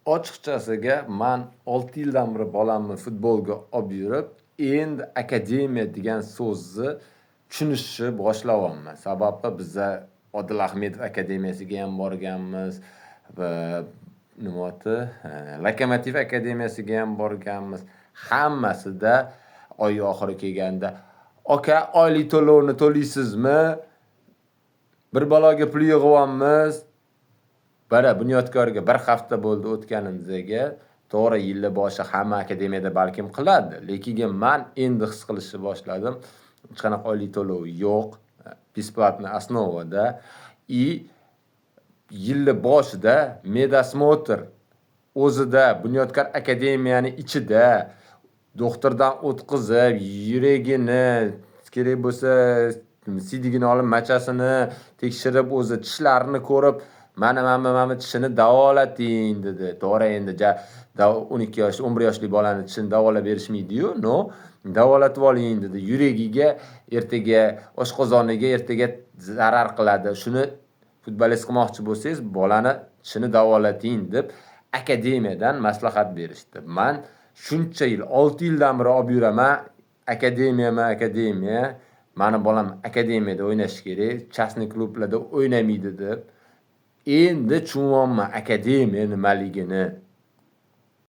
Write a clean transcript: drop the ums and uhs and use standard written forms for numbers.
Ochiqchasiga men 6 yildan beri bolamni futbolga olib yurib, endi akademiya degan so'zni tushunishni boshlayapman. Sababi biza Odil Ahmedov akademiyasiga ham borganmiz va nima oti, Lokomotiv akademiyasiga ham borganmiz. Hammasida oy oxiri kelganda, "Aka, oylik to'lovni to'laysizmi? Bir baloga pul yig'yapmiz." Bunyodkorga 1 hafta bo'ldi o'tganimizga. To'g'ri, yil boshi hamma akademiyada balkim qiladi, lekin men endi his qilishni boshladim. Hech qanaqa oylik to'lov yo'q, besplatniy osnovada. Yil boshida medosмотр o'zida Bunyodkor akademiyani ichida doktordan o'tkazib, yuragini, kerak bo'lsa siydigini olib, machasini tekshirib, o'zi tishlarini ko'rib, mana tishini davolating dedi. To'g'ri, endi 12 yosh, 11 yoshli bolani tishini davolab berishmaydi-yu, no, davolatib oling dedi. Yuragiga ertaga, oshqozoniga ertaga zarar qiladi. Shuni futbolist qilmoqchi bo'lsangiz, bolani tishini davolating deb akademiyadan maslahat berishdi. Men shuncha yil, 6 yildan beri olib yuraman, akademiya. Mani bolam akademiyada o'ynashi kerak, частный klublarda o'ynamaydi deb. Endi tushunyapman akademiya nimaligini.